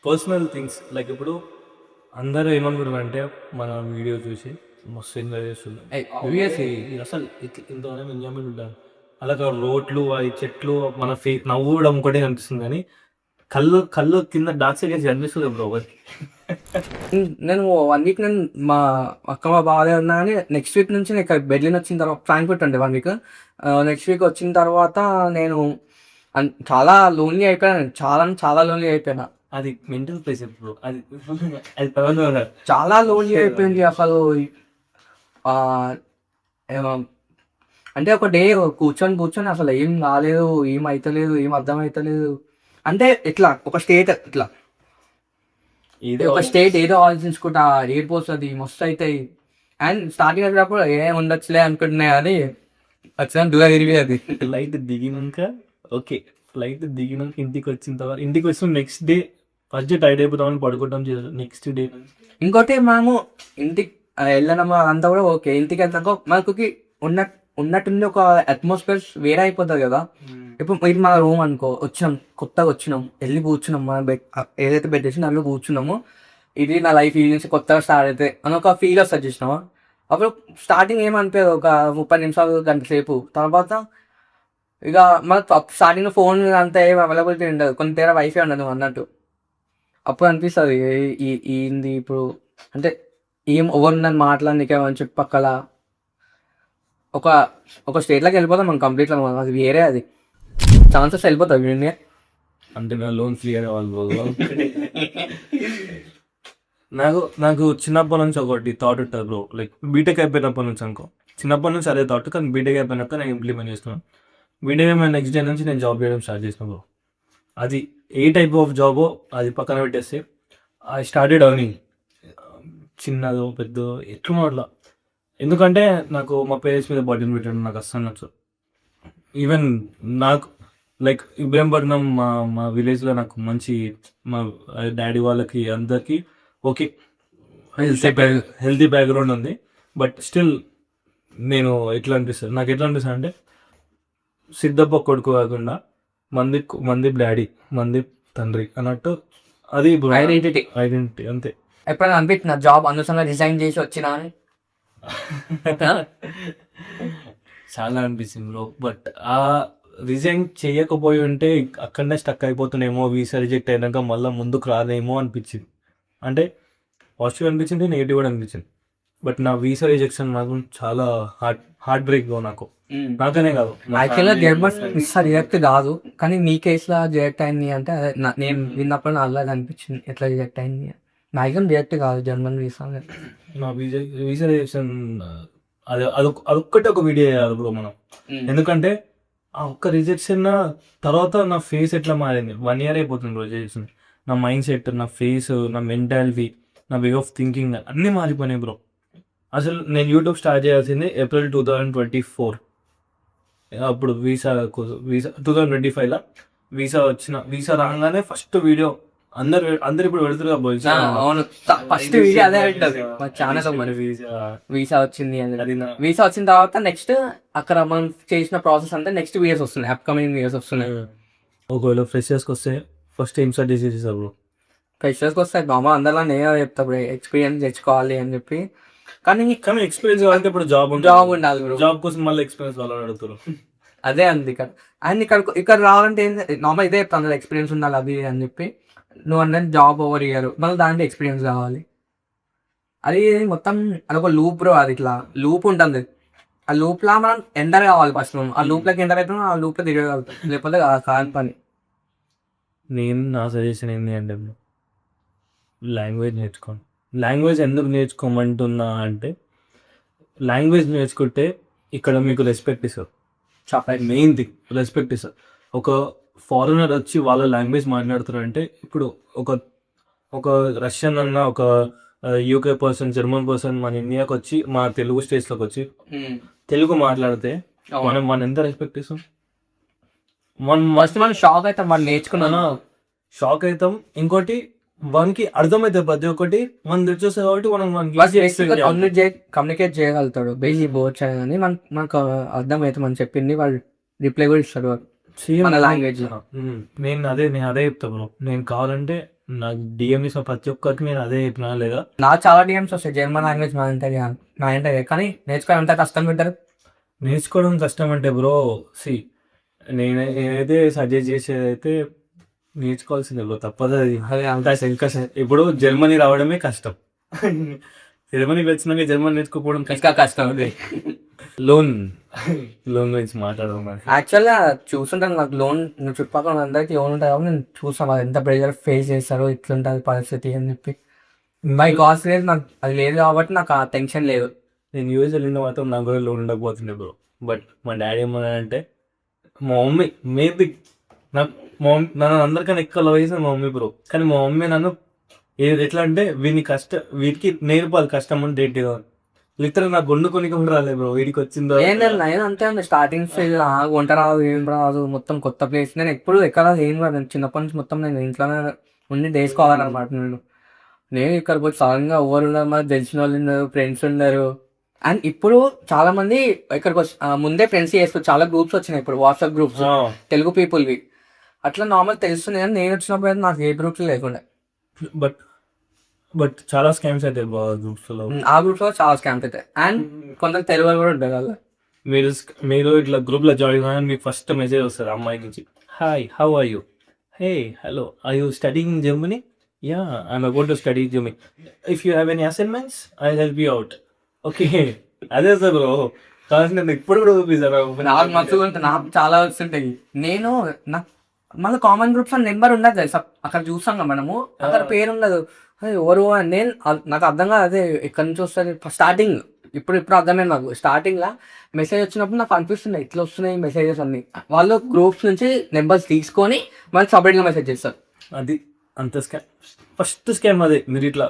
Personal things like ఇప్పుడు అందరూ ఏమనుకుంటారు అంటే మన వీడియో చూసి మస్తు ఎంజాయ్ చేస్తున్నారు. obviously. అసలు ఇంతవరకు ఎంజాయ్మెంట్ ఉంటారు. అలాగే రోడ్లు అవి చెట్లు మన నవ్వడం ఒకటే కనిపిస్తుంది కానీ కళ్ళు కళ్ళు కింద డార్క్ సర్కిల్స్ కనిపిస్తుంది బ్రో ఒకటి. నేను 1 వీక్ నేను మా అక్క మా బాగా ఉన్నా కానీ నెక్స్ట్ వీక్ నుంచి నేను ఇక్కడ బెర్లిన్ వచ్చిన తర్వాత ఫ్రాంక్ఫర్ట్ ఉండే 1 వీక్. నెక్స్ట్ వీక్ వచ్చిన తర్వాత నేను చాలా లోన్లీ అయిపోయాను. చాలా లోన్లీ అయిపోయినా. అది మెంటల్ ప్లేస్ బ్రో. అది అది పవన్ చాలా లోన్లీ అయిపోయింది అసలు. ఆ, ఏమ- అంటే ఒక డే కూర్చొని అసలు ఏం కాలేదు, ఏం అవుతలేదు, ఏం అర్థం అవుతలేదు. అంటే ఇట్లా ఒక స్టేట్ ఇట్లా ఒక స్టేట్ ఏదో ఆలోచించుకుంటా ఏడిపోతుంది, మస్తు అవుతాయి. అండ్ స్టార్టింగ్ వచ్చినప్పుడు ఏం ఉండొచ్చులే అనుకుంటున్నాయి కానీ వచ్చిన దూరం తిరిగి అది. ఫ్లైట్ దిగినాక ఓకే, ఫ్లైట్ దిగినాక ఇంటికి వచ్చిన తర్వాత ఇంటికి వచ్చిన నెక్స్ట్ డే ఫస్ట్ టైట్ అయిపోతామని పడుకుంటాం. నెక్స్ట్ డే ఇంకోటి మనము ఇంటికి వెళ్ళడం అంతా కూడా ఓకే. ఇంటికి వెళ్తాక మనకి ఉన్నట్టుండి ఒక అట్మాస్ఫియర్ వేరే అయిపోతుంది కదా. ఇప్పుడు ఇది మన రూమ్ అనుకో, కొత్తగా వచ్చినాం, వెళ్ళి కూర్చున్నాం, మన బెడ్ ఏదైతే బెడ్ వేసి దాంట్లో కూర్చున్నామో ఇది నా లైఫ్ ఈ నుంచి కొత్తగా స్టార్ట్ అయితే అని ఒక ఫీల్ వస్తుంది చూసినామా. అప్పుడు స్టార్టింగ్ ఏమనిపించదు, ఒక 30 నిమిషాలు గంట సేపు. తర్వాత ఇక మన స్టార్టింగ్ ఫోన్ అంతా ఏం అవైలబిలిటీ ఉండదు, కొన్ని తీరా వైఫై ఉండదు అన్నట్టు. అప్పుడు అనిపిస్తుంది ఏంది ఇప్పుడు అంటే ఏం ఎవరు నన్ను మాట్లాడనికేమని చుట్టుపక్కల ఒక ఒక స్టేట్లోకి వెళ్ళిపోతాం మనం కంప్లీట్గా. అది వేరే, అది ఛాన్సెస్ వెళ్ళిపోతాయి వీడిని. అంటే నా లోన్ క్లియర్ అవ్వాలి. నాకు చిన్నప్పటి నుంచి ఒకటి థాట్ ఉంటుంది బ్రో. లైక్ బీటెక్ అయిపోయినప్పటి నుంచి అనుకో, చిన్నప్పటి నుంచి అదే థాట్, కానీ బీటెక్ అయిపోయినాక నేను ఇంప్లిమెంట్ చేస్తున్నాను. బీటెక్ అయిపోయిన నెక్స్ట్ డే నుంచి నేను జాబ్ చేయడం స్టార్ట్ చేసిన బ్రో. అది ఏ టైప్ ఆఫ్ జాబో అది పక్కన పెట్టేస్తే ఐ స్టార్టెడ్ అర్నింగ్. చిన్నదో పెద్దో ఎట్లా అట్లా. ఎందుకంటే నాకు మా పేరెంట్స్ మీద బర్డెన్ పెట్టడం నాకు అస్సలు నచ్చదు. ఈవెన్ నాకు లైక్ ఇబ్రహీంపట్నం మా విలేజ్లో నాకు మంచి మా డాడీ వాళ్ళకి అందరికీ ఓకే హెల్తీ బ్యాక్గ్రౌండ్ ఉంది. బట్ స్టిల్ నేను నాకు ఎట్లా అనిపిస్తుంది అంటే సిద్ధప్ప కొడుకు కాకుండా మంది డాడీ మంది తండ్రి అన్నట్టు. అది ఐడెంటిటీ అంతే. ఎప్పుడైనా అనిపించిన జాబ్ అనవసరంగా రిజైన్ చేసి వచ్చినా అని? చాలా అనిపిస్తుంది బ్రో. బట్ ఆ రిజైన్ చేయకపోయి ఉంటే అక్కడనే స్టక్ అయిపోతున్నామో, వీసా రిజెక్ట్ అయినాక మళ్ళీ ముందుకు రాదేమో అనిపించింది. అంటే పాజిటివ్ అనిపించింది, నెగిటివ్ కూడా అనిపించింది. బట్ నా వీసా రిజెక్షన్ మాత్రం చాలా హార్ట్ బ్రేక్ నాకు. నాకనే కాదు, యాక్చువల్గా గవర్నమెంట్ వీసా రిజెక్ట్ కాదు, కానీ నీ కేసులో రిజెక్ట్ అయింది అంటే నేను విన్నప్పుడు నాకు అలాగే అనిపించింది, ఎట్లా రిజెక్ట్ అయింది. మ్యాక్సిమం రిజెక్ట్ కాదు జర్మన్ వీసా. నా వీసా రిజెక్షన్ అదొక్కటే ఒక వీడియో చేయాలి బ్రో మనం. ఎందుకంటే ఆ ఒక్క రిజెక్షన్ తర్వాత నా ఫేస్ ఎట్లా మారింది. 1 year అయిపోతుంది బ్రో రిజెక్షన్. నా మైండ్ సెట్, నా ఫేస్, నా మెంటాలిటీ, నా వే ఆఫ్ థింకింగ్ అన్నీ మారిపోయినాయి బ్రో. అసలు నేను యూట్యూబ్ స్టార్ట్ చేయాల్సింది April 2024. అప్పుడు వీసా 2025లో వీసా రాగానే ఫస్ట్ వీడియో అందరు ఇప్పుడు పెడుతున్నారు ఫస్ట్ వీడియో అదే ఉంటుంది చాలా. మరి వీసా వచ్చింది అని, వీసా వచ్చిన తర్వాత నెక్స్ట్ అక్కడ మనం చేసిన ప్రాసెస్ అంతా నెక్స్ట్ ఇయర్స్ వస్తున్నాయి, అప్కమింగ్ ఇయర్స్ వస్తున్నాయి. ఒకవేళ ఫ్రెషర్స్కి వస్తే ఫస్ట్ ఏం స్టార్ట్ చేసేసారు బ్రో? ఫ్రెషర్స్కి వస్తాయి మామ, అందరిలో నేనే చెప్తా ఎక్స్పీరియన్స్ తెచ్చుకోవాలి అని చెప్పి. కానీ ఎక్స్పీరియన్స్ కావాలంటే ఇప్పుడు జాబ్ ఉండాలి బ్రో. జాబ్ కోసం మళ్ళీ ఎక్స్పీరియన్స్ వాళ్ళని అడుగుతారు. అదే అంది ఇక్కడ. అండ్ ఇక్కడ రావాలంటే నార్మల్ ఇదే చెప్తాను, ఎక్స్పీరియన్స్ ఉండాలి అది అని చెప్పి. నువ్వు అంటే జాబ్ ఓవర్ ఇయర్ మళ్ళీ దాంట్లో ఎక్స్పీరియన్స్ కావాలి. అది మొత్తం అదొక లూప్ బ్రో. అది ఇట్లా లూప్ ఉంటుంది. ఆ లూప్లో మనం ఎంటర్ కావాలి ఫస్ట్. ఆ లూప్లోకి ఎంటర్ అవుతున్నాం, ఆ లూప్లో తిరగలుగుతాం, లేకపోతే కాని పని. నా సజెషన్ ఏంటి అంటే లాంగ్వేజ్ నేర్చుకోండి. లాంగ్వేజ్ ఎందుకు నేర్చుకోమంటున్నా అంటే లాంగ్వేజ్ నేర్చుకుంటే ఇక్కడ మీకు రెస్పెక్ట్ ఇస్తారు. చాలా మెయిన్ థింగ్ రెస్పెక్ట్ ఇస్తారు. ఒక ఫారినర్ వచ్చి వాళ్ళ లాంగ్వేజ్ మాట్లాడుతారంటే ఇప్పుడు ఒక రష్యన్ అన్న, ఒక యూకే పర్సన్, జర్మన్ పర్సన్ మన ఇండియాకి వచ్చి మా తెలుగు స్టేట్స్లోకి వచ్చి తెలుగు మాట్లాడితే మనం ఎంత రెస్పెక్ట్ ఇస్తాం. మనం షాక్ అవుతాం, వాళ్ళు నేర్చుకున్నాను షాక్ అవుతాం. ఇంకోటి వానికి అర్థమైతే ప్రతి ఒక్కటి మనం తెచ్చేస్తాం కాబట్టి మనం కమ్యూనికేట్ చేయగలుగుతాడు. బేసిక్ బోర్డ్స్ అని మనకు అర్థమైతే మనం చెప్పింది వాళ్ళు రిప్లై కూడా ఇస్తాడు మన లాంగ్వేజ్. నేను అదే చెప్తా బ్రో. నేను కావాలంటే నాకు డిఎం చేసిన ప్రతి ఒక్కరికి నేను అదే చెప్పినా లేదా, నాకు చాలా డిఎమ్స్ వస్తాయి జర్మన్ లాంగ్వేజ్ మా ఇంటర్ కానీ నేర్చుకోవడం అంత కష్టం పెట్టారు. నేర్చుకోవడం కష్టం అంటే బ్రో సి నేనైతే సజెస్ట్ చేసేది అయితే నేర్చుకోవాల్సిందే బ్రో, తప్పదు అది. అదే ఇంకా ఇప్పుడు జర్మనీ రావడమే కష్టం. జర్మనీకి వచ్చినాక జర్మనీ నేర్చుకోకపోవడం కష్టం. ఇంకా కష్టం ఉంది. లోన్ గురించి మాట్లాడడం మరి. యాక్చువల్గా చూస్తుంటాను నాకు లోన్ చుట్టుపక్కల అందరికి లోన్ ఉంటుంది కాబట్టి నేను చూస్తాను వాళ్ళు ఎంత ప్రెషర్ ఫేస్ చేస్తారో ఇట్లుంటుంది పరిస్థితి అని చెప్పి. బై కాస్ట్ లేదు నాకు అది లేదు కాబట్టి నాకు ఆ టెన్షన్ లేదు. నేను యూఎస్ వెళ్ళిన మాత్రం నాకు కూడా లోన్ ఉండకపోతుండే బ్రో. బట్ మా డాడీ ఏమన్నాడంటే మా మమ్మీ మేబీ నాకు నన్ను అందరికన్నా ఎక్కువ లవ్ చేసిన మా మమ్మీ బ్రో. కానీ మా మమ్మీ నన్ను ఎట్లా అంటే వీటికి నేర్పాలి కష్టం అని డేట్ లిటరల్ నాకు వండుకొని కూడా రాలేదు బ్రో. వీడికి వచ్చిందో నేను అంతే అండి స్టార్టింగ్ స్టేజ్ వంట రాదు ఏం రాదు మొత్తం కొత్త ప్లేస్. నేను ఎప్పుడు ఎక్కడ ఏం రాదు చిన్నప్పటి నుంచి మొత్తం నేను ఇంట్లోనే ఉండి వేసుకోవాలన్నమాట. నేను ఇక్కడికి వచ్చి సడన్గా ఎవరు ఉన్నారు మరి తెలిసిన వాళ్ళు ఉన్నారు ఫ్రెండ్స్ ఉన్నారు. అండ్ ఇప్పుడు చాలా మంది ఇక్కడికి వచ్చి ముందే ఫ్రెండ్స్ చేస్తారు చాలా గ్రూప్స్ వచ్చినాయి ఇప్పుడు వాట్సాప్ గ్రూప్స్ తెలుగు పీపుల్వి అట్లా నార్మల్ తెలుస్తుంది. కానీ నేను వచ్చినప్పుడు అయితే నాకు ఏ గ్రూప్స్ లేకుండా. బట్ చాలా స్కామ్స్ అయితే గ్రూప్స్ లో, ఆ గ్రూప్స్ లో చాలా స్కామ్స్ అవుతాయి. అండ్ కొందరు తెలుగు వాళ్ళు కూడా ఉంటారు కదా. మీరు ఇట్లా గ్రూప్ లో జాయిన్ కానీ మీకు ఫస్ట్ మెసేజ్ వస్తుంది అమ్మాయి నుంచి, hi how are you, hey hello are you studying in Germany, ya I'm about to study Germany, if you have any assignments I help you out. Okay అదే sir bro. కావాల్సిన నేను ఇప్పుడు కూడా చూపిస్తాను నాకు మంచిగా ఉంటుంది. నాకు చాలా వస్తుంటాయి. నేను నాకు మళ్ళీ కామన్ గ్రూప్స్ అని నెంబర్ ఉండదు తెలుసా అక్కడ చూస్తాం కదా మనము అక్కడ పేరు ఉండదు. ఎవరు అని నేను నాకు అర్థం కాదు అదే ఎక్కడి నుంచి వస్తుంది స్టార్టింగ్ ఇప్పుడు అర్థమైంది నాకు. స్టార్టింగ్ లా మెసేజ్ వచ్చినప్పుడు నాకు అనిపిస్తున్నాయి ఇట్లా వస్తున్నాయి మెసేజెస్ అన్ని. వాళ్ళు గ్రూప్స్ నుంచి నెంబర్స్ తీసుకొని మనకి సపరేట్ గా మెసేజ్ చేస్తారు. అది అంత స్కామ్. ఫస్ట్ స్కామ్ అదే. మీరు ఇట్లా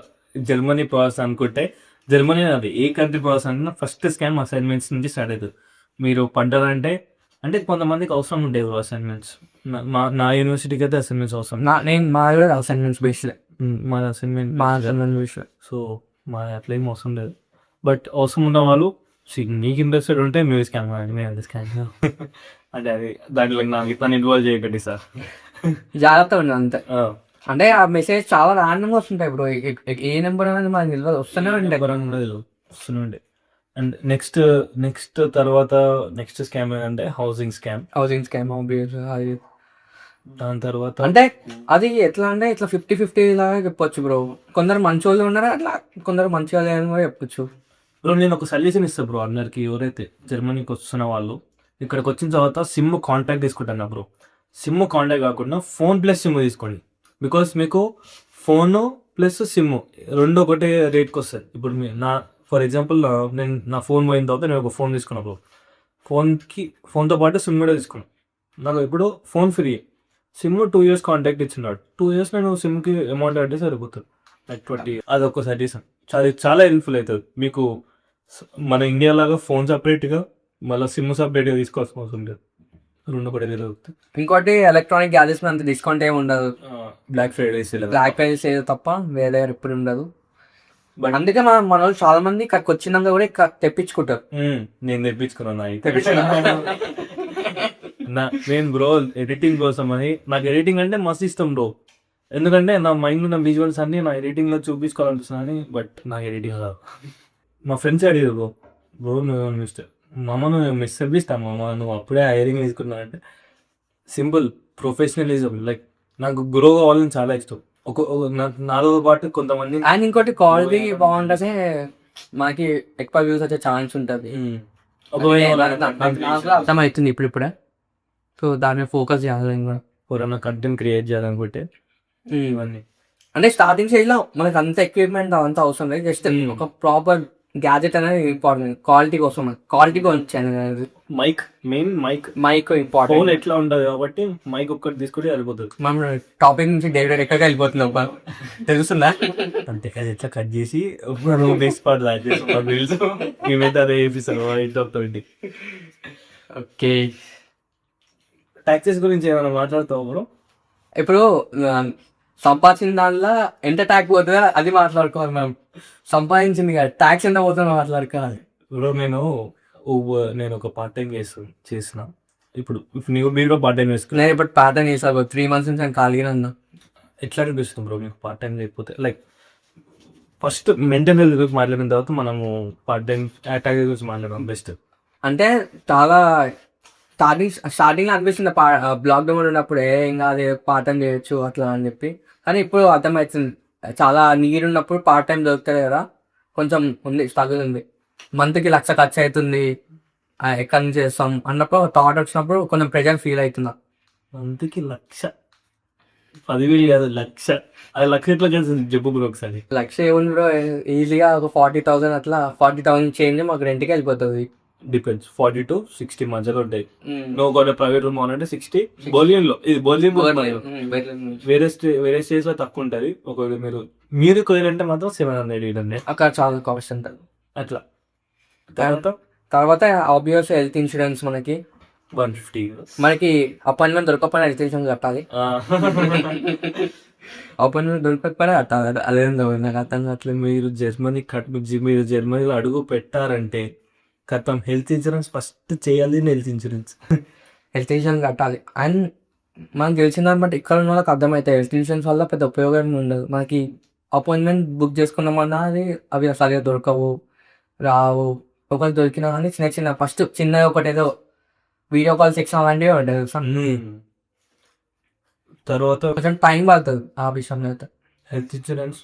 జర్మనీ ప్రాసెస్ అనుకుంటే జర్మనీ అది ఏ కంట్రీ ప్రాసెస్ అంటే ఫస్ట్ స్కామ్ అసైన్మెంట్స్ నుంచి స్టార్ట్ అవుతుంది. మీరు పడ్డారంటే అంటే కొంతమందికి అవసరం ఉండేవి అసైన్మెంట్స్. నా యూనివర్సిటీకి అయితే అసైన్మెంట్స్ అవసరం. నేను మా అసైన్మెంట్స్ బేస్డ్ మాది అసైన్మెంట్ బేస్డ్. సో మా అట్లా ఏం అవసరం లేదు. బట్ అవసరం ఉన్న వాళ్ళు నీకు ఇంట్రెస్టెడ్ ఉంటే మీరు స్కామ్ స్కామ్ అంటే అది దాంట్లో నాకు ఇట్లా ఇన్వాల్వ్ చేయకండి సార్. జాగ్రత్త ఉండే అంతే. అంటే ఆ మెసేజ్ చాలా ర్యాండమ్గా వస్తుంటాయి ఇప్పుడు ఏ నెంబర్ అనేది మనకి తెలియదు వస్తూనే ఉండే. అండ్ నెక్స్ట్ తర్వాత నెక్స్ట్ స్కామ్ ఏంటంటే హౌసింగ్ స్కామ్. అది దాని తర్వాత అంటే అది ఎట్లా అంటే ఇట్లా 50-50 లాగా చెప్పొచ్చు బ్రో. కొందరు మంచి వాళ్ళు ఉన్నారు అట్లా కొందరు మంచి వాళ్ళు అని కూడా చెప్పొచ్చు బ్రో. నేను ఒక సజెషన్ ఇస్తాను బ్రో అందరికి ఎవరైతే జర్మనీకి వస్తున్న వాళ్ళు ఇక్కడికి వచ్చిన తర్వాత సిమ్ కాంటాక్ట్ తీసుకుంటాను బ్రో. సిమ్ కాంటాక్ట్ కాకుండా ఫోన్ ప్లస్ సిమ్ తీసుకోండి. బికాస్ మీకు ఫోను ప్లస్ సిమ్ రెండు ఒకటే రేట్కి వస్తుంది. ఇప్పుడు ఫర్ ఎగ్జాంపుల్ నేను నా ఫోన్ పోయిన తర్వాత నేను ఒక ఫోన్ తీసుకున్నాను బ్రో. ఫోన్తో పాటు సిమ్ కూడా తీసుకున్నాను. నాకు ఇప్పుడు phone free, SIM 2 years contact ఇచ్చినాడు. 2 years నేను సిమ్కి అమౌంట్ అంటే సరిపోతుంది. లైక్ 20. అదొక సజెషన్. చాలా హెల్ప్ఫుల్ అవుతుంది మీకు. మన ఇండియా లాగా ఫోన్ సపరేట్గా మళ్ళీ సిమ్ సపరేట్గా తీసుకోవాల్సిన అవసరం లేదు. రెండు కూడా జరుగుతుంది. ఇంకోటి ఎలక్ట్రానిక్ గ్యాజెట్స్ అంత డిస్కౌంట్ ఏమి ఉండదు. బ్లాక్ ఫ్రైడేస్ ఏదో తప్ప వేరే ఎప్పుడు ఉండదు. బట్ అందుకే మన వాళ్ళు చాలా మంది ఇక్కడికి వచ్చినాక కూడా ఇక్కడ తెప్పించుకుంటారు. నేను తెప్పించుకున్నాను. నేను బ్రో ఎడిటింగ్ కోసం అని నాకు ఎడిటింగ్ అంటే మస్తు ఇష్టం బ్రో. ఎందుకంటే నా మైండ్ ఉన్న విజువల్స్ అన్ని నా ఎడిటింగ్ లో చూపించుకోవాలనిపిస్తున్నాను. బట్ నాకు ఎడిటింగ్ రాదు. మా ఫ్రెండ్స్ అడిగారు బ్రో నువ్వు మిస్టర్ మామ నువ్వు మిస్ అనిపిస్తాను మామ నువ్వు అప్పుడే హైరింగ్ తీసుకున్నావు అంటే సింపుల్ ప్రొఫెషనలిజం. లైక్ నాకు గ్రో కావాలని చాలా ఇష్టం. నాతో పాటు కొంతమంది అండ్ ఇంకోటి క్వాలిటీ బాగుంటే మనకి ఎక్కువ వ్యూస్ వచ్చే ఛాన్స్ ఉంటుంది. అర్థమవుతుంది ఇప్పుడే. సో దాని మీద ఫోకస్ చేయాలి. ఎవరైనా కంటెంట్ క్రియేట్ చేయాలనుకుంటే ఇవన్నీ అంటే స్టార్టింగ్ స్టేజ్ లో మనకి అంత ఎక్విప్మెంట్ అంత అవసరం లేదు. జస్ట్ ఒక ప్రాపర్ గ్యాజెట్ అనేది ఇంపార్టెంట్. క్వాలిటీ కోసం క్వాలిటీ గురించి మైక్ ఇంపార్టెంట్. ఫోన్ ఎట్లా ఉండదు కాబట్టి మైక్ ఒక్కటి తీసుకుంటే సరిపోతుంది. మనం టాపిక్ నుంచి డైరెక్ట్ ఎక్కడికి వెళ్ళిపోతున్నాం తెలుస్తుందా? అంతే అది ఎట్లా కట్ చేసి నెక్స్ట్ పార్ట్ రీల్స్ మేమైతే అదే చేపిస్తాను. 8 ఓకే టాక్సెస్ గురించి ఏమైనా మాట్లాడుతావు బ్రో? ఇప్పుడు సంపాదించిన దానిలో ఎంత ట్యాక్స్ పోతుందో అది మాట్లాడుకోవాలి. మనం సంపాదించింది కదా ట్యాక్స్ ఎంత పోతుందో మాట్లాడుకోవాలి బ్రో. నేను ఒక పార్ట్ టైం చేసిన ఇప్పుడు మీరు పార్ట్ టైం వేసుకున్నా. నేను ఇప్పుడు పార్ట్ టైం చేసాను 3 months నుంచి నేను ఖాళీగా ఉన్నా. ఎట్లా అనిపిస్తుంది బ్రో మీకు పార్ట్ టైం లేకపోతే? లైక్ ఫస్ట్ మెంటల్ హెల్త్ గురించి మాట్లాడిన తర్వాత మనము పార్ట్ టైం అటాక్ గురించి మాట్లాడదాం బెస్ట్. అంటే చాలా స్టార్టింగ్ అనిపిస్తుంది బ్లాక్ డౌన్ ఉన్నప్పుడు ఏం కాదు పార్ట్ టైం చేయొచ్చు అట్లా అని చెప్పి. కానీ ఇప్పుడు అర్థమవుతుంది చాలా నీడ్ ఉన్నప్పుడు పార్ట్ టైం దొరుకుతుంది కదా, కొంచెం ఉంది స్ట్రగుల్ ఉంది. మంత్కి 1,00,000 ఖర్చు అవుతుంది, ఎక్కడి నుంచి చేస్తాం అన్నప్పుడు థాట్ వచ్చినప్పుడు కొంచెం ప్రెజర్ ఫీల్ అవుతున్నా. మంత్కి 1,00,000, 10,000 కాదు 1,00,000. అది 1,00,000 ఎట్లా కలిసింది చెప్పు బ్రో ఒకసారి. 1,00,000 ఏముంది బ్రో, ఈజీగా ఒక 40,000 అట్లా 40,000 చేంజ్ మాకు రెంట్కి వెళ్ళిపోతుంది. డిపెండ్స్, 40 to 60 మధ్యలో ఉంటాయి. నువ్వు ఒక ప్రైవేట్ రూమ్ అంటే 60 బోలియన్ లో. ఇది బోలియన్ వేరే స్టేజ్ లో తక్కువ ఉంటుంది. ఒకవేళ మీరు కోయాలంటే మాత్రం 700, 800 అక్కడ చాలా కాస్ట్ ఉంటుంది అట్లా. తర్వాత ఆబ్వియస్ హెల్త్ ఇన్సూరెన్స్ మనకి 150. మనకి అపాయింట్మెంట్ దొరకకపోయినా హెల్త్ ఇన్సూరెన్స్ కట్టాలి. అపాయింట్మెంట్ దొరకకపోయినా కట్టాలి. అదేందో నాకు అర్థం కావట్లేదు. మీరు జర్మనీలో అడుగు పెట్టారంటే కథం హెల్త్ ఇన్సూరెన్స్ ఫస్ట్ చేయాలి. హెల్త్ ఇన్సూరెన్స్ కట్టాలి. అండ్ మనకు తెలిసిన దాన్ని బట్టి ఇక్కడ ఉన్న వాళ్ళకి అర్థమవుతాయి హెల్త్ ఇన్సూరెన్స్ వల్ల పెద్ద ఉపయోగం ఉండదు. మనకి అపాయింట్మెంట్ బుక్ చేసుకున్నామన్నా అవి సరిగా దొరకవు, రావు. ఒకరు దొరికినా కానీ చిన్న ఫస్ట్ చిన్నగా ఒకటి ఏదో వీడియో కాల్ సెక్షన్ అలాంటివి ఉంటుంది. తర్వాత కొంచెం టైం పడుతుంది ఆ విషయంలో అయితే. Health insurance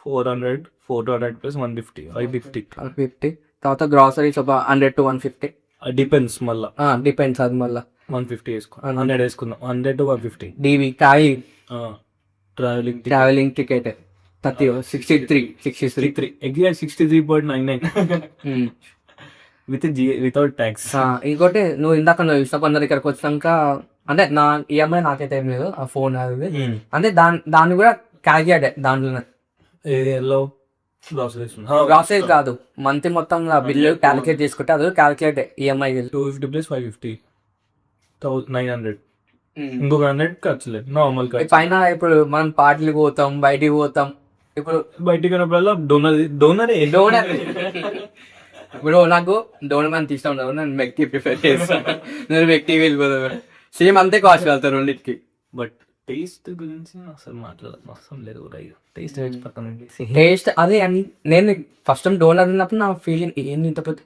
400 plus 150, 550. తర్వాత గ్రాసరీస్ ఒక 100 to 150 డిపెండ్స్. మళ్ళీ డిపెండ్స్. అది మళ్ళీ 150 వేసుకో, 100 వేసుకుందాం. 100 to 150 డివి travelling ticket 63 exact 63.99 without tax. ఇంకోటి నువ్వు ఇందాక ఇష్టపడిన ఇక్కడికి వచ్చినాక అంటే నా ఈఎంఐ నాకైతే ఏం లేదు, ఆ ఫోన్ అది అంటే దాన్ని కూడా క్యాల్కులేట్ దాంట్లో గ్రాసరీస్ కాదు మంత్ మొత్తం బిల్లు క్యాలిక్యులేట్ చేసుకుంటే అది క్యాలిక్యులేట్ ఈఎంఐ 250 ప్లస్ 550 900. ఇంకొక 100 ఖర్చు లేదు నార్మల్. పైన ఇప్పుడు మనం పార్టీలు పోతాం, బయటికి పోతాం. ఇప్పుడు బయటికి వెళ్ళినప్పుడల్లా డోనర్ ఇప్పుడు నాకు డోనర్ అంత ఇష్టం ఉండదు, నేను వ్యక్తి ప్రిఫర్ చేస్తాను. నేను వ్యక్తి వెళ్ళిపోతాను, సేమ్ అంతే కాస్ట్ వెళ్తాను రెండింటికి. బట్ టేస్ట్ గురించి అసలు మాట్లాడదు లేదు. టేస్ట్ అదే నేను ఫస్ట్ టైం డోనర్ తిన్నప్పుడు నా ఫీలింగ్ ఏంది ఇంత పెద్ద,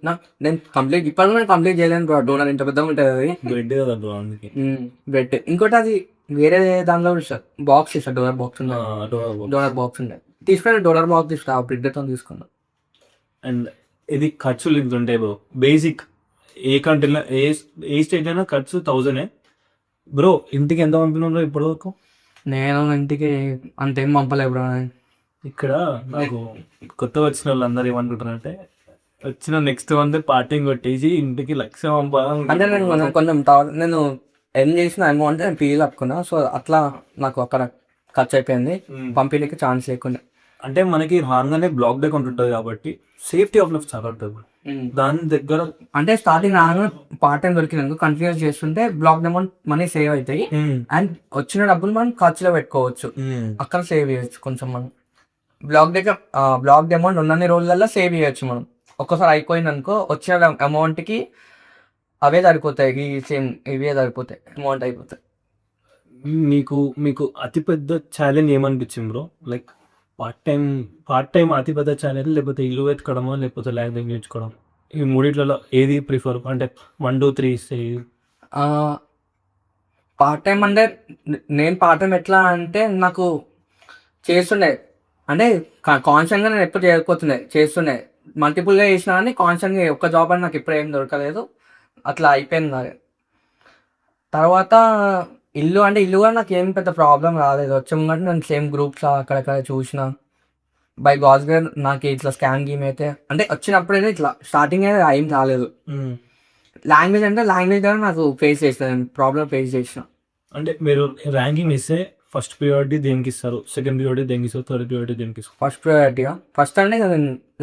నేను కంప్లీట్ చేయలేను బ్రో. డోనర్ ఇంత పెద్దగా ఉంటుంది అది, బ్రెడ్ కదా బ్రో, అందుకే బ్రెడ్. ఇంకోటి అది వేరే దానిలో ఇస్తారు, బాక్స్ ఇస్తారు, డోనర్ బాక్స్ ఉండే తీసుకుని డోనర్ బాక్స్ తీసుకురా బ్రెడ్తో తీసుకున్నా. అండ్ ఇది ఖర్చులు ఇంత ఉంటాయి బ్రో. బేసిక్ ఏ కంట్రీలో ఏ స్టేట్ అయినా ఖర్చు 1000 బ్రో. ఇంటికి ఎంత పంపినా ఇప్పటి వరకు? నేను ఇంటికి అంతేం పంపలే బ్రో. ఇక్కడ నాకు కొత్త వచ్చిన వాళ్ళందరూ ఏమనుకుంటారంటే వచ్చిన నెక్స్ట్ మంత్ పార్టింగ్ కొట్టేసి ఇంటికి 1,00,000 పంపాలి అంటే నేను ఏం చేసిన అమౌంట్ నేను పీజీ కట్టుకున్నా, సో అట్లా నాకు అక్కడ ఖర్చు అయిపోయింది, పంపిణీకి ఛాన్స్ లేకుండా. అంటే మనకి రాగానే బ్లాక్ అకౌంట్ ఉంటుంది కాబట్టి సేఫ్టీ ఆఫ్ లైఫ్ చాలా ఉంటుంది దాని దగ్గర. అంటే స్టార్టింగ్ రాగానే పార్ట్ టైం దొరికినందుకు కంటిన్యూస్ చేస్తుంటే బ్లాక్ అమౌంట్ మనీ సేవ్ అవుతాయి. అండ్ వచ్చిన డబ్బులు మనం ఖర్చులో పెట్టుకోవచ్చు, అక్కడ సేవ్ చేయొచ్చు కొంచెం. మనం బ్లాక్ అమౌంట్ ఉన్నన్ని రోజులలో సేవ్ చేయొచ్చు. మనం ఒక్కసారి అయిపోయింది అనుకో, వచ్చిన అమౌంట్కి అవే సరిపోతాయి, సేమ్ ఇవే సరిపోతాయి, అమౌంట్ అయిపోతాయి. మీకు అతిపెద్ద ఛాలెంజ్ ఏమనిపించింది బ్రో? లైక్ పార్ట్ టైం అతిపెద్ద ఛాలెంజ్, లేకపోతే ఇల్లు వెతుకోవడమో, లేకపోతే లాంగ్వేజ్ నేర్చుకోవడం? ఈ మూడిట్లలో ఏది ప్రిఫర్? అంటే 1 2 3 ఇస్తే పార్ట్ టైం అంటే నేను పార్ట్ టైం ఎట్లా అంటే నాకు చేస్తుండే, అంటే కాన్స్టెంట్గా నేను ఎప్పుడు చేస్తుండే మల్టిపుల్గా చేసినా కానీ కాన్స్టెంట్గా ఒక్క జాబ్ అని నాకు ఎప్పుడు ఏం దొరకలేదు, అట్లా అయిపోయింది నాకు. తర్వాత ఇల్లు కూడా నాకు ఏం పెద్ద ప్రాబ్లం రాలేదు. వచ్చే ముందు నేను సేమ్ గ్రూప్స్ అక్కడక్కడ చూసిన బై గాడ్స్ గ్రేస్ నాకు ఇట్లా స్కామ్ గేమ్ అయితే అంటే వచ్చినప్పుడైతే ఇట్లా స్టార్టింగ్ అయితే ఏం రాలేదు. లాంగ్వేజ్ దగ్గర నాకు ప్రాబ్లం ఫేస్ చేసిన. అంటే మీరు ర్యాంకింగ్ ఇస్తే ఫస్ట్ ప్రియారిటీ దేనికి ఇస్తారు, సెకండ్ ప్రియారిటీ దేనికి ఇస్తారు, థర్డ్ ప్రియారిటీ దేనికి ఇస్తారు? ఫస్ట్ ప్రియారిటీగా ఫస్ట్ అంటే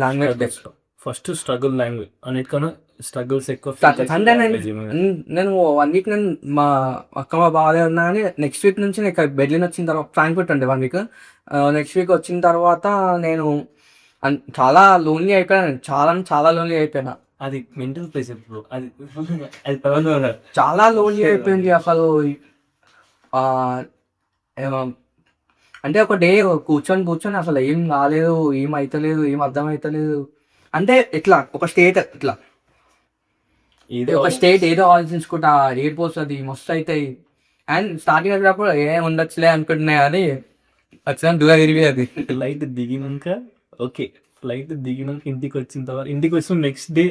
language best. First struggle language అన్నిటికన్నా స్ట్రగుల్స్ ఎక్కువ. అంటే నేను 1 వీక్ నేను మా అక్క బాగా ఉన్నా కానీ నెక్స్ట్ వీక్ నుంచి నేను బెర్లిన్ వచ్చిన తర్వాత ఫ్రాంక్ఫర్ట్ ఉండే 1 వీక్. నెక్స్ట్ వీక్ వచ్చిన తర్వాత నేను చాలా లోన్లీ అయిపోయాను, చాలా లోన్లీ అయిపోయినా. అది మెంటల్ ప్లేస్ బ్రో, అది చాలా లోన్లీ అయిపోయింది అసలు. అంటే ఒక డే కూర్చొని కూర్చొని అసలు ఏం కాలేదు, ఏం అవుతలేదు, ఏం అర్థం అవుతలేదు. అంటే ఇట్లా ఒక స్టేట్ ఇట్లా ఇది ఒక స్టేట్ ఏదో ఆలోచించుకుంటా ఏడిపోతుంది, మస్తు అవుతాయి. అండ్ స్టార్టింగ్ వచ్చేటప్పుడు ఏం ఉండొచ్చులే అనుకుంటున్నాయి అని వచ్చిన దూరం తిరిగి అది. ఫ్లైట్ దిగినాక ఓకే, ఫ్లైట్ దిగినాక ఇంటికి వచ్చిన తర్వాత ఇంటికి వచ్చిన నెక్స్ట్ డే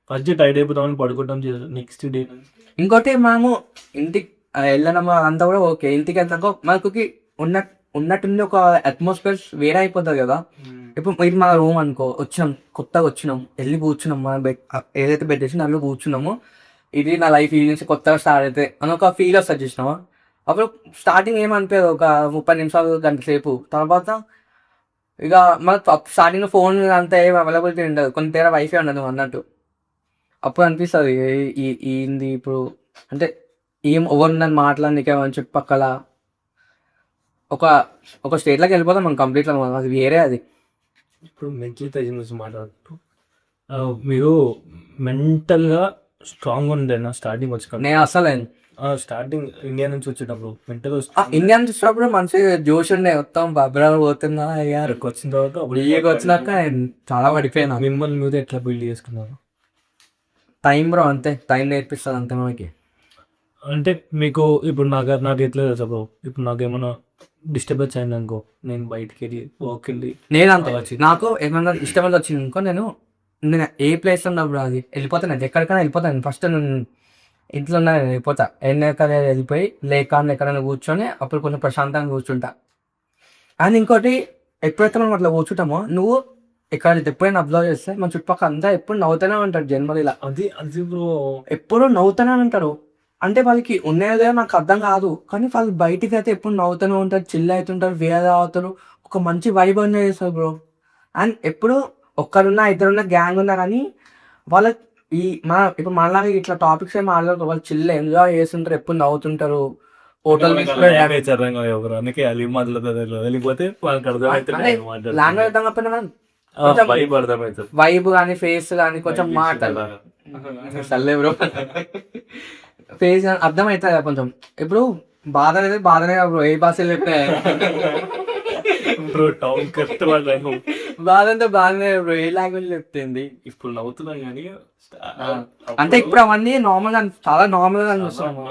ఫస్ట్ టైట్ అయిపోతామని పడుకుంటాం. నెక్స్ట్ డే ఇంకోటి మనము ఇంటికి వెళ్ళడం అంతా కూడా ఓకే. ఇంటికి వెళ్తాక మనకి ఉన్నట్టుండి ఒక అట్మాస్ఫియర్ వేరే అయిపోతుంది కదా. ఇప్పుడు ఇది మా రూమ్ అనుకో, వచ్చినాం కొత్తగా వచ్చినాం, వెళ్ళి కూర్చున్నాం, మన బెడ్ ఏదైతే బెడ్ వేసి దాంట్లో కూర్చున్నామో, ఇది నా లైఫ్ ఈ నుంచి కొత్తగా స్టార్ట్ అయితే అని ఒక ఫీల్ వస్తుంది చూసినామా. అప్పుడు స్టార్టింగ్ ఏమనిపించదు, ఒక 30 నిమిషాలు గంట సేపు తర్వాత ఇక మన స్టార్టింగ్ ఫోన్ అంతా ఏం అవైలబిలిటీ ఉండదు, కొన్ని తీరా వైఫై ఉండదు అన్నట్టు. అప్పుడు అనిపిస్తుంది ఏంది ఇప్పుడు, అంటే ఏం ఎవరు నన్ను మాట్లాడనికే చుట్టుపక్కల ఒక ఒక స్టేట్లోకి వెళ్ళిపోతాం మనం కంప్లీట్గా, అది వేరే అది. ఇప్పుడు మెంటల్ ప్రెషర్ గురించి మాట్లాడుతూ మీరు మెంటల్గా స్ట్రాంగ్ ఉండేనా స్టార్టింగ్ వచ్చి? నేను అసలు స్టార్టింగ్ ఇండియా నుంచి వచ్చేటప్పుడు మెంటల్ ఇండియా నుంచి వచ్చినప్పుడు మంచిగా జోష్ ఉండే, మొత్తం బబ్రా పోతున్నా. వచ్చిన తర్వాత వచ్చినాక నేను చాలా పడిపోయినా. మిమ్మల్ని మీద ఎట్లా బిల్డ్ చేసుకున్నారు? టైం బ్రో, అంతే. టైం నేర్పిస్తుంది అంతే మనకి. అంటే మీకు ఇప్పుడు నాకు ఎట్లా తెలుసా బ్రో, ఇప్పుడు నాకు ఏమైనా డిస్టర్బెన్స్ అయింది అనుకో, నేను బయటికి వెళ్ళి వాక్ వెళ్ళి నేను అంతే, నాకు ఏమన్నా ఇష్టమైన వచ్చింది అనుకో, నేను ఏ ప్లేస్ ఉన్నప్పుడు అది వెళ్ళిపోతాను, ఎక్కడికైనా వెళ్ళిపోతాను. ఫస్ట్ నేను ఇంట్లో ఉన్నా నేను వెళ్ళిపోతా, ఎన్నెక్కడ వెళ్ళిపోయి లేకాన్ని ఎక్కడైనా కూర్చొని అప్పుడు కొంచెం ప్రశాంతంగా కూర్చుంటా. అండ్ ఇంకోటి, ఎప్పుడైతే మనం అట్లా కూర్చుంటామో, నువ్వు ఇక్కడ ఎప్పుడైనా అబ్జర్వ్ చేస్తే మన చుట్టుపక్కల అంతా ఎప్పుడు నవ్వుతూనే ఉంటారు జనరల్. ఇలా అది బ్రో ఎప్పుడు నవ్వుతూనే ఉంటారు. అంటే వాళ్ళకి ఉన్నదో నాకు అర్థం కాదు, కానీ వాళ్ళు బయటికి అయితే ఎప్పుడు నవ్వుతూనే ఉంటారు, చిల్ అవుతుంటారు, వేరే అవుతారు, ఒక మంచి వైబ్ అనేది చేస్తారు బ్రో. అండ్ ఎప్పుడు ఒక్కరున్నా ఇద్దరున్నా గ్యాంగ్ ఉన్నా కానీ వాళ్ళ ఇప్పుడు మనలాగా ఇట్లా టాపిక్స్ ఏమి మాట్లాడరు, వాళ్ళు చిల్ ఎంజాయ్ చేస్తుంటారు, ఎప్పుడు నవ్వుతుంటారు. హోటల్ వెళ్ళిపోతే లాంగ్వేజ్ అర్థం కాకపోయినా వైబ్ కానీ ఫేస్ కానీ కొంచెం మాట్లాడారు సర్లే బ్రో, ఫేస్ అర్థమవుతుంది కదా కొంచెం. ఇప్పుడు బాధ అనేది బాధనే కదా బ్రో, ఏ భాషలు చెప్తే బాధ అంటే బాధనే బ్రో, ఏ లాంగ్వేజ్ చెప్తుంది. ఇప్పుడు నవ్వుతున్నా కానీ అంటే ఇప్పుడు అవన్నీ నార్మల్ గా, చాలా నార్మల్ గా అనిపిస్తున్నాము.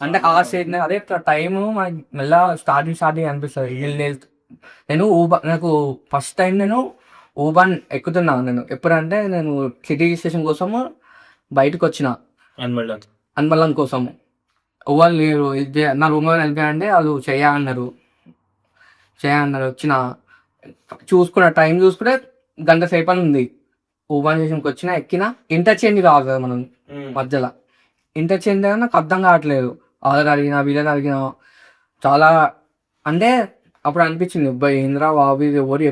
అంటే ఆ స్టేజ్ అదే టైము మనకి మెల్ల స్టార్టింగ్ అనిపిస్తుంది. నేను నాకు ఫస్ట్ టైం నేను ఊబాన్ ఎక్కుతున్నాను. నేను ఎప్పుడంటే నేను సిటీ స్టేషన్ కోసము బయటకు వచ్చిన, అన్మల్లం కోసము. ఎవరు లేరు, నా రూమ్లో వెళ్ళిపోయాయంటే వాళ్ళు చేయన్నారు వచ్చిన చూసుకున్న టైం చూసుకుంటే గంట సేపు అని ఉంది. ఊబాన్ స్టేషన్కి వచ్చిన, ఎక్కిన, ఇంటర్చేంజ్ కావాలి కదా మనం మధ్యలో. ఇంటర్చేంజ్ నాకు అర్థం కావట్లేదు, ఆధార్ అడిగినా వీళ్ళని అడిగినా చాలా. అంటే అప్పుడు అనిపించింది, అబ్బాయి ఏంద్రా బాబు ఇది ఎవరు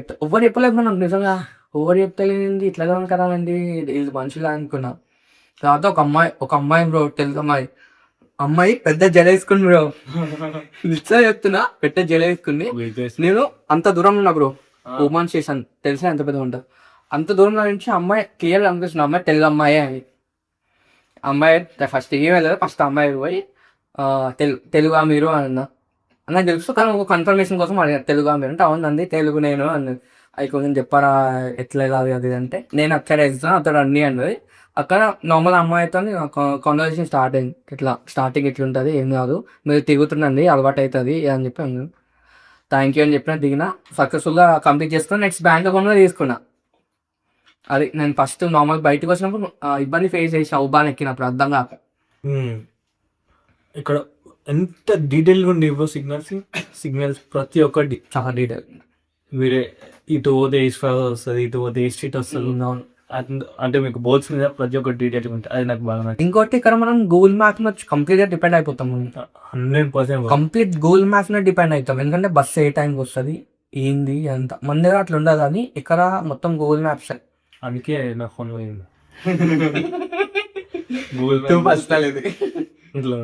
చెప్పలేదు మనం, నిజంగా ఎవరు చెప్తలేంది, ఇట్లా కదా అండి ఇది మనుషులు అనుకున్నా. తర్వాత ఒక అమ్మాయి బ్రో, తెలుగు అమ్మాయి పెద్ద జడ వేసుకుంది బ్రో, నిశ్చయ చెప్తున్నా, పెద్ద జడ వేసుకుంది. నేను అంత దూరం ఉన్నా బ్రో, ఉమాన్ స్టేషన్ తెలిసిన ఎంత పెద్ద ఉంటుంది, అంత దూరంలో నుంచి అమ్మాయి క్లియర్గా అనిపిస్తుంది, అమ్మాయి తెలుగు అమ్మాయి అని. అమ్మాయి ఫస్ట్ ఏం వెళ్ళదు, ఫస్ట్ అమ్మాయి పోయి తెలుగు మీరు అన్నా, నాకు తెలుసు కానీ ఒక కన్ఫర్మేషన్ కోసం అడిగాను, తెలుగు మీరు అంటే అవునండి తెలుగు నేను అన్నది. అవి కొంచెం చెప్పారా ఎట్లా వెళ్ళాలి అది అంటే, నేను అక్కడ వేస్తాను అతడు అన్నీ అన్నది. అక్కడ నార్మల్ అమ్మాయితో కాన్వర్సేషన్ స్టార్ట్ అయింది, ఇట్లా స్టార్టింగ్ ఇట్లుంటుంది ఏం కాదు, మీరు తిరుగుతుండండి అలవాటు అవుతుంది అని చెప్పి అన్నాను. థ్యాంక్ యూ అని చెప్పిన, దిగిన, సక్సెస్ఫుల్గా కంప్లీట్ చేసుకుని నెక్స్ట్ బ్యాంక్ అకౌంట్లో తీసుకున్నా. అది నేను ఫస్ట్ నార్మల్ బయటకు వచ్చినప్పుడు ఇబ్బంది ఫేస్ చేసిన, ఉబాన్ ఎక్కినప్పుడు అర్థం కాక. ఇక్కడ ఎంత డీటెయిల్గా ఉండి సిగ్నల్స్ ప్రతి ఒక్కటి చాలా డీటెయిల్. మీరే ఇటు పోతే ఈస్ట్ ఫ్లవర్ వస్తుంది, ఇటు పోతే ఈస్ట్ స్ట్రీట్ వస్తుంది, అంటే మీకు బోర్డ్స్ మీద ప్రతి ఒక్క డీటెయిల్ ఉంటుంది, అది నాకు బాగా నచ్చింది. ఇంకోటి ఇక్కడ మనం గూగుల్ మ్యాప్ మీద కంప్లీట్ గా డిపెండ్ అయిపోతాం, 100% కంప్లీట్ గూగుల్ మ్యాప్స్ మీద డిపెండ్ అవుతాం. ఎందుకంటే బస్సు ఏ టైంకి వస్తుంది ఏంది అంత, మన దగ్గర అట్లా ఉండదు, కానీ ఇక్కడ మొత్తం గూగుల్ మ్యాప్స్. అందుకే నా ఫోన్ పోయింది గూగుల్ మ్యాప్ ఇట్లా